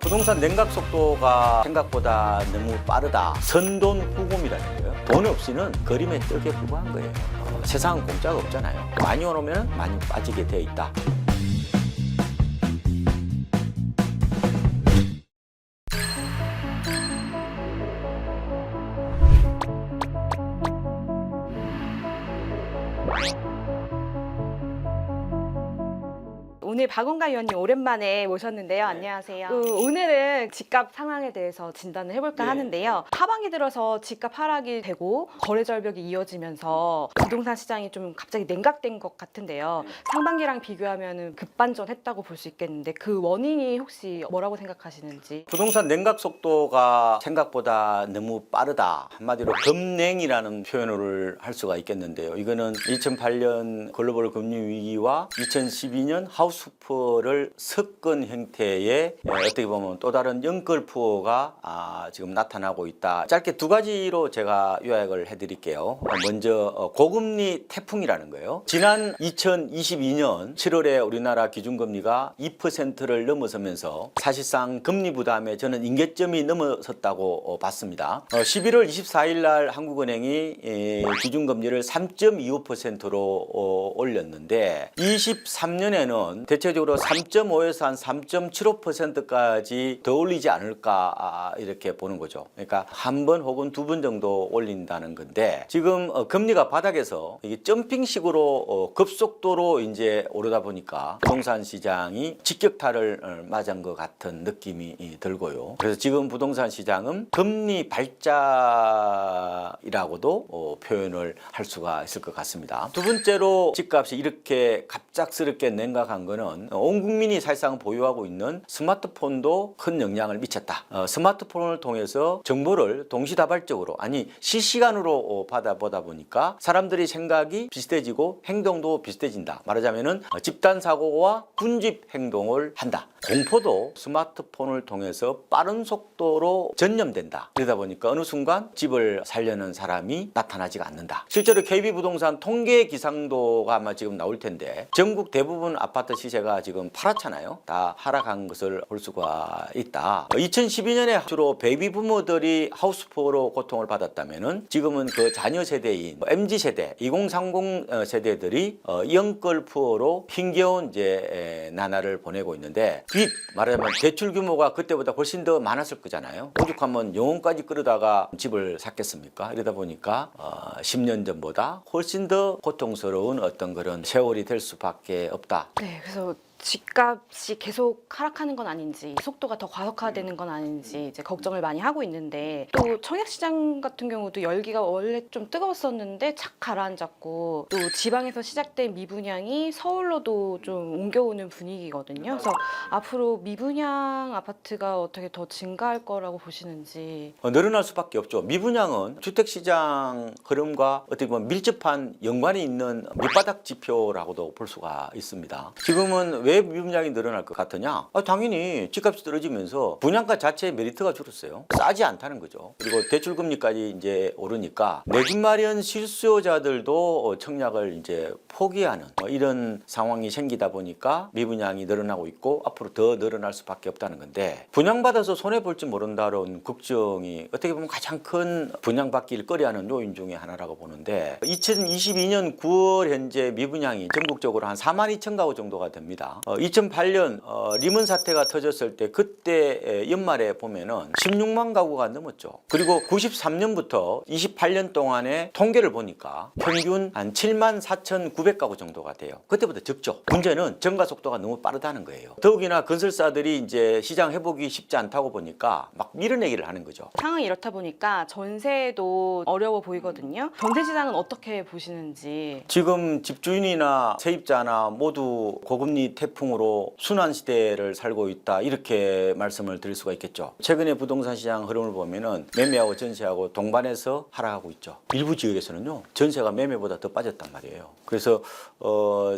부동산 냉각 속도가 생각보다 너무 빠르다. 선돈 후금이라는 거예요. 돈 없이는 그림의 떡에 불과한 거예요. 세상은 공짜가 없잖아요. 많이 오면 많이 빠지게 되어 있다. 오늘 박은가 위원님 오랜만에 모셨는데요. 안녕하세요. 오늘은 집값 상황에 대해서 진단을 해볼까 하는데요. 하반기 들어서 집값 하락이 되고 거래 절벽이 이어지면서 부동산 시장이 좀 갑자기 냉각된 것 같은데요. 상반기랑 비교하면 급반전했다고 볼 수 있겠는데 그 원인이 혹시 뭐라고 생각하시는지? 부동산 냉각 속도가 생각보다 너무 빠르다. 한마디로 급냉이라는 표현을 할 수가 있겠는데요. 이거는 2008년 글로벌 금융 위기와 2012년 하우스푸어를 섞은 형태의 어떻게 보면 또 다른 연끌푸어가 지금 나타나고 있다. 짧게 두 가지로 제가 요약을 해드릴게요. 먼저 고금리 태풍이라는 거예요. 지난 2022년 7월에 우리나라 기준금리가 2%를 넘어서면서 사실상 금리 부담에 저는 임계점이 넘어섰다고 봤습니다. 11월 24일 날 한국은행이 기준금리를 3.25%로 올렸는데 23년에는 대체적으로 3.5에서 한 3.75%까지 더 올리지 않을까 이렇게 보는 거죠. 그러니까 한 번 혹은 두 번 정도 올린다는 건데 지금 금리가 바닥에서 이게 점핑식으로 급속도로 이제 오르다 보니까 부동산 시장이 직격탄을 맞은 것 같은 느낌이 들고요. 그래서 지금 부동산 시장은 금리 발자이라고도 표현을 할 수가 있을 것 같습니다. 두 번째로 집값이 이렇게 갑작스럽게 냉각한 거는 온 국민이 사실상 보유하고 있는 스마트폰도 큰 영향을 미쳤다. 스마트폰을 통해서 정보를 동시다발적으로 아니 실시간으로 받아보다 보니까 사람들이 생각이 비슷해지고 행동도 비슷해진다. 말하자면은 집단 사고와 군집 행동을 한다. 공포도 스마트폰을 통해서 빠른 속도로 전염된다. 그러다 보니까 어느 순간 집을 살려는 사람이 나타나지가 않는다. 실제로 KB부동산 통계 기상도가 아마 지금 나올 텐데 전국 대부분 아파트 시세가 지금 팔았잖아요. 다 하락한 것을 볼 수가 있다. 2012년에 주로 베이비 부모들이 하우스푸어로 고통을 받았다면은 지금은 그 자녀 세대인 MZ 세대, 2030 세대들이 영끌 푸어로 힘겨운 이제 나날을 보내고 있는데 빚 말하자면 대출 규모가 그때보다 훨씬 더 많았을 거잖아요. 오죽하면 영혼까지 끌어다가 집을 샀겠습니까? 이러다 보니까 10년 전보다 훨씬 더 고통스러운 어떤 그런 세월이 될 수밖에 없다. 네, 그래서 집값이 계속 하락하는 건 아닌지 속도가 더 과속화되는 건 아닌지 이제 걱정을 많이 하고 있는데 또 청약시장 같은 경우도 열기가 원래 좀 뜨거웠었는데 착 가라앉았고 또 지방에서 시작된 미분양이 서울로도 좀 옮겨오는 분위기거든요. 그래서 앞으로 미분양 아파트가 어떻게 더 증가할 거라고 보시는지. 늘어날 수밖에 없죠. 미분양은 주택시장 흐름과 어떻게 보면 밀접한 연관이 있는 밑바닥 지표라고도 볼 수가 있습니다. 지금은 왜 미분양이 늘어날 것 같으냐? 당연히 집값이 떨어지면서 분양가 자체의 메리트가 줄었어요. 싸지 않다는 거죠. 그리고 대출금리까지 이제 오르니까 내 집 마련 실수요자들도 청약을 이제 포기하는 이런 상황이 생기다 보니까 미분양이 늘어나고 있고 앞으로 더 늘어날 수밖에 없다는 건데 분양받아서 손해볼지 모른다는 걱정이 어떻게 보면 가장 큰 분양받기를 꺼려하는 요인 중에 하나라고 보는데 2022년 9월 현재 미분양이 전국적으로 한 4만 2천 가구 정도가 됩니다. 2008년 리먼 사태가 터졌을 때 그때 연말에 보면은 16만 가구가 넘었죠. 그리고 93년부터 28년 동안의 통계를 보니까 평균 한 7만 4,900가구 정도가 돼요. 그때보다 적죠. 문제는 증가 속도가 너무 빠르다는 거예요. 더욱이나 건설사들이 이제 시장 회복이 쉽지 않다고 보니까 막 밀어내기를 하는 거죠. 상황이 이렇다 보니까 전세도 어려워 보이거든요. 전세 시장은 어떻게 보시는지. 지금 집주인이나 세입자나 모두 고금리 태풍으로 순환 시대를 살고 있다 이렇게 말씀을 드릴 수가 있겠죠. 최근에 부동산 시장 흐름을 보면은 매매하고 전세하고 동반해서 하락하고 있죠. 일부 지역에서는요 전세가 매매보다 더 빠졌단 말이에요. 그래서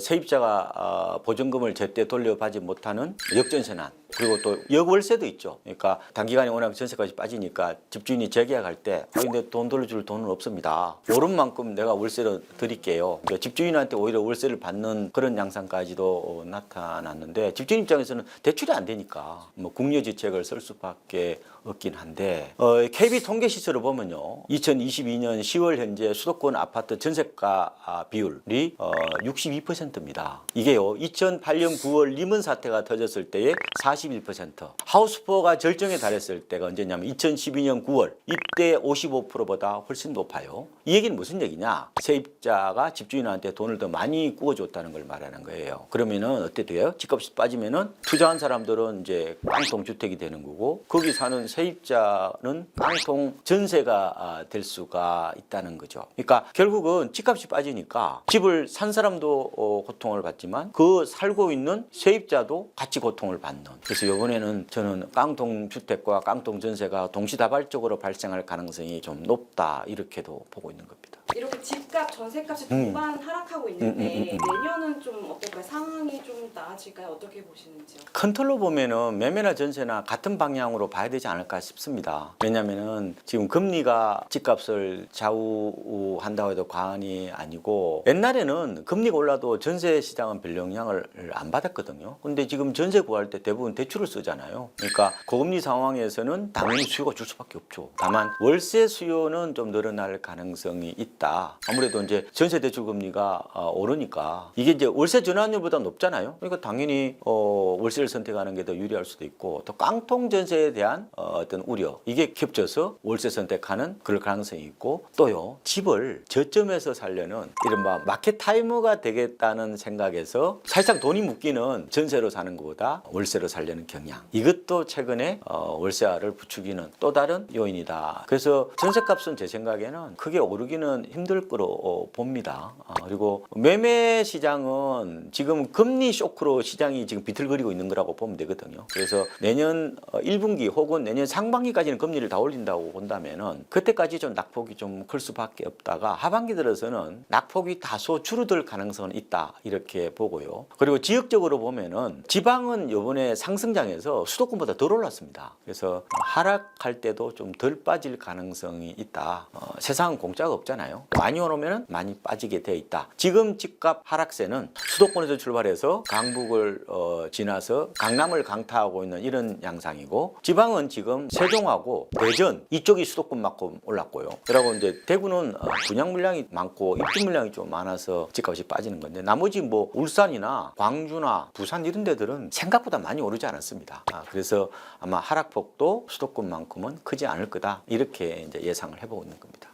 세입자가 보증금을 제때 돌려받지 못하는 역전세난 그리고 또 역월세도 있죠. 그러니까 단기간에 워낙 전세까지 빠지니까 집주인이 재계약할 때 근데 돈 돌려줄 돈은 없습니다. 오른 만큼 내가 월세를 드릴게요. 그러니까 집주인한테 오히려 월세를 받는 그런 양상까지도 나타나고 나타났는데 집주인 입장에서는 대출이 안 되니까 뭐 국려지책을 쓸 수밖에 없긴 한데 KB 통계 시설을 보면요. 2022년 10월 현재 수도권 아파트 전세가 비율이 62%입니다. 이게요. 2008년 9월 리먼 사태가 터졌을 때의 41%. 하우스포가 절정에 달했을 때가 언제냐면 2012년 9월. 이때 55%보다 훨씬 높아요. 이 얘기는 무슨 얘기냐? 세입자가 집주인한테 돈을 더 많이 구워줬다는 걸 말하는 거예요. 그러면은 어떻게 돼요? 집값이 빠지면은 투자한 사람들은 이제 깡통 주택이 되는 거고 거기 사는 세입자는 깡통 전세가 될 수가 있다는 거죠. 그러니까 결국은 집값이 빠지니까 집을 산 사람도 고통을 받지만 그 살고 있는 세입자도 같이 고통을 받는. 그래서 이번에는 저는 깡통 주택과 깡통 전세가 동시다발적으로 발생할 가능성이 좀 높다 이렇게도 보고 있는 겁니다. 이렇게 집값, 전세값이 동반 하락하고 있는데 내년은 좀 어떨까요? 상황이 좀 나아질까요? 어떻게 보시는지요? 큰 틀로 보면은 매매나 전세나 같은 방향으로 봐야 되지 않을까 싶습니다. 왜냐면은 지금 금리가 집값을 좌우한다고 해도 과언이 아니고 옛날에는 금리가 올라도 전세 시장은 별 영향을 안 받았거든요. 근데 지금 전세 구할 때 대부분 대출을 쓰잖아요. 그러니까 고금리 상황에서는 당연히 수요가 줄 수밖에 없죠. 다만 월세 수요는 좀 늘어날 가능성이 있다. 아무래도 이제 전세 대출 금리가 오르니까 이게 이제 월세 전환율보다 높잖아요. 그러니까 당연히 월세를 선택하는 게 더 유리할 수도 있고 또 깡통 전세에 대한 어떤 우려 이게 겹쳐서 월세 선택하는 그럴 가능성이 있고 또요 집을 저점에서 살려는 이른바 마켓 타이머가 되겠다는 생각에서 사실상 돈이 묶이는 전세로 사는 것보다 월세로 살려는 경향 이것도 최근에 월세화를 부추기는 또 다른 요인이다. 그래서 전세값은 제 생각에는 크게 오르기는 힘들 거로 봅니다. 그리고 매매 시장은 지금 금리 쇼크로 시장이 지금 비틀거리고 있는 거라고 보면 되거든요. 그래서 내년 1분기 혹은 내년 상반기까지는 금리를 다 올린다고 본다면은 그때까지 좀 낙폭이 좀 클 수밖에 없다가 하반기 들어서는 낙폭이 다소 줄어들 가능성은 있다 이렇게 보고요. 그리고 지역적으로 보면은 지방은 이번에 상승장에서 수도권보다 덜 올랐습니다. 그래서 하락할 때도 좀 덜 빠질 가능성이 있다. 세상은 공짜가 없잖아요. 많이 오르면 많이 빠지게 돼 있다. 지금 집값 하락세는 수도권에서 출발해서 강북을 지나서 강남을 강타하고 있는 이런 양상이고 지방은 지금 세종하고 대전 이쪽이 수도권만큼 올랐고요. 그리고 이제 대구는 분양 물량이 많고 입주 물량이 좀 많아서 집값이 빠지는 건데 나머지 뭐 울산이나 광주나 부산 이런 데들은 생각보다 많이 오르지 않았습니다. 그래서 아마 하락폭도 수도권만큼은 크지 않을 거다 이렇게 이제 예상을 해보고 있는 겁니다.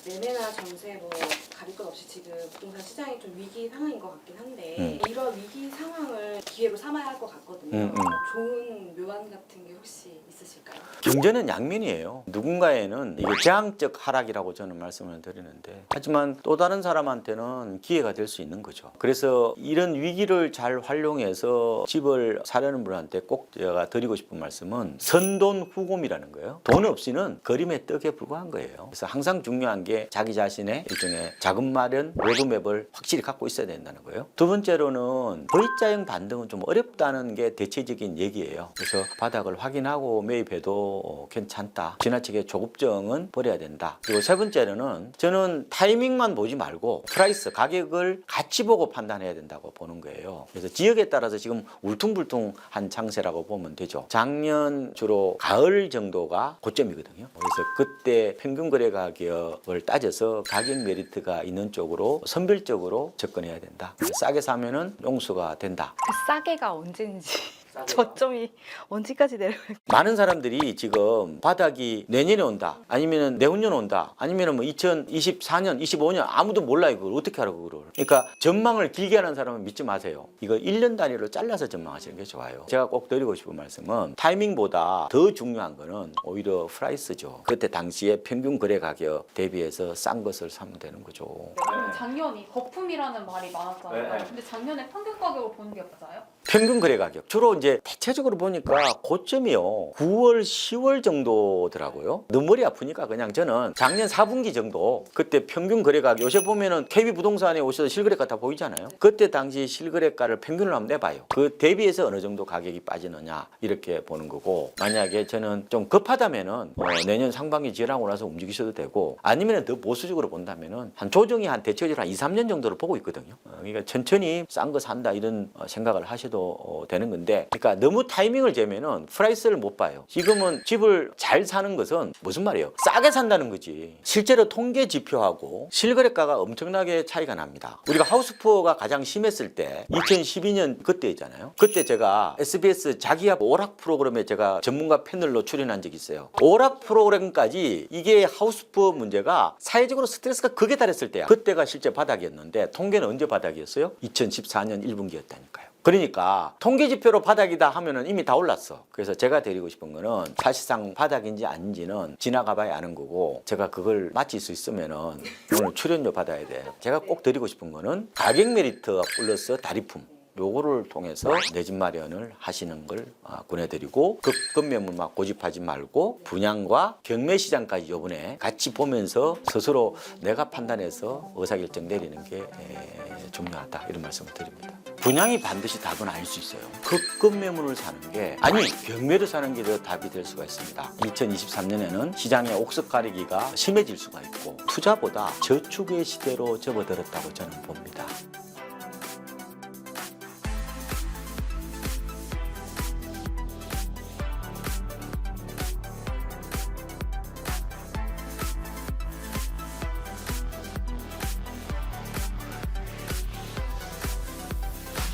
네, 매매나 전세 뭐 가릴 것 없이 지금 부동산 시장이 좀 위기 상황인 것 같긴 한데 이런 위기 상황을 기회로 삼아야 할 것 같거든요. 좋은 묘안 같은 게 혹시 있으실까요? 경제는 양면이에요. 누군가에는 이게 재앙적 하락이라고 저는 말씀을 드리는데 하지만 또 다른 사람한테는 기회가 될 수 있는 거죠. 그래서 이런 위기를 잘 활용해서 집을 사려는 분한테 꼭 제가 드리고 싶은 말씀은 선돈 후곰이라는 거예요. 돈 없이는 그림의 떡에 불과한 거예요. 그래서 항상 중요한 게 자기 자신의 일종의 자금 마련 로드맵을 확실히 갖고 있어야 된다는 거예요. 두 번째로는 V자형 반등은 좀 어렵다는 게 대체적인 얘기예요. 그래서 바닥을 확인하고 매입해도 괜찮다. 지나치게 조급증은 버려야 된다. 그리고 세 번째로는 저는 타이밍만 보지 말고 프라이스, 가격을 같이 보고 판단해야 된다고 보는 거예요. 그래서 지역에 따라서 지금 울퉁불퉁한 장세라고 보면 되죠. 작년 주로 가을 정도가 고점이거든요. 그래서 그때 평균 거래 가격을 따져서 가격 메리트가 있는 쪽으로 선별적으로 접근해야 된다. 싸게 사면은 용수가 된다. 그 싸게가 언제인지 저점이 언제까지 내려갈까? 많은 사람들이 지금 바닥이 내년에 온다 아니면 내후년 온다 아니면 뭐 2024년 25년 아무도 몰라요. 그걸 어떻게 알아 그걸. 그러니까 전망을 길게 하는 사람은 믿지 마세요. 이거 1년 단위로 잘라서 전망하시는 게 좋아요. 제가 꼭 드리고 싶은 말씀은 타이밍보다 더 중요한 거는 오히려 프라이스죠. 그때 당시에 평균 거래 가격 대비해서 싼 것을 사면 되는 거죠. 작년이 거품이라는 말이 많았잖아요. 네. 근데 작년에 평균 가격을 보는 게 맞아요? 평균 거래 가격 주로 이제 대체적으로 보니까 고점이요 9월, 10월 정도더라고요. 너무 머리 아프니까 그냥 저는 작년 4분기 정도 그때 평균 거래 가격 요새 보면은 KB 부동산에 오셔서 실거래가 다 보이잖아요. 그때 당시 실거래가를 평균을 한번 내봐요. 그 대비해서 어느 정도 가격이 빠지느냐 이렇게 보는 거고 만약에 저는 좀 급하다면은 내년 상반기 지나고 나서 움직이셔도 되고 아니면 더 보수적으로 본다면은 한 조정이 한 대체적으로 한 2, 3년 정도를 보고 있거든요. 그러니까 천천히 싼 거 산다 이런 생각을 하셔도 되는 건데 그러니까 너무 타이밍을 재면은 프라이스를 못 봐요. 지금은 집을 잘 사는 것은 무슨 말이에요? 싸게 산다는 거지. 실제로 통계 지표하고 실거래가가 엄청나게 차이가 납니다. 우리가 하우스푸어가 가장 심했을 때 2012년 그때잖아요. 그때 제가 SBS 자기야 오락 프로그램에 제가 전문가 패널로 출연한 적이 있어요. 오락 프로그램까지 이게 하우스푸어 문제가 사회적으로 스트레스가 극에 달했을 때야. 그때가 실제 바닥이었는데 통계는 언제 바닥이었어요? 2014년 1분기였다니까요. 그러니까 통계 지표로 바닥이다 하면은 이미 다 올랐어. 그래서 제가 드리고 싶은 거는 사실상 바닥인지 아닌지는 지나가 봐야 아는 거고 제가 그걸 맞힐 수 있으면은 오늘 출연료 받아야 돼. 제가 꼭 드리고 싶은 거는 가격 메리트 플러스 다리품. 요거를 통해서 내 집 마련을 하시는 걸 권해드리고 급매물만 고집하지 말고 분양과 경매 시장까지 요번에 같이 보면서 스스로 내가 판단해서 의사결정 내리는 게 중요하다 이런 말씀을 드립니다. 분양이 반드시 답은 아닐 수 있어요. 급매물을 사는 게 아니 경매를 사는 게 더 답이 될 수가 있습니다. 2023년에는 시장의 옥석 가리기가 심해질 수가 있고 투자보다 저축의 시대로 접어들었다고 저는 봅니다.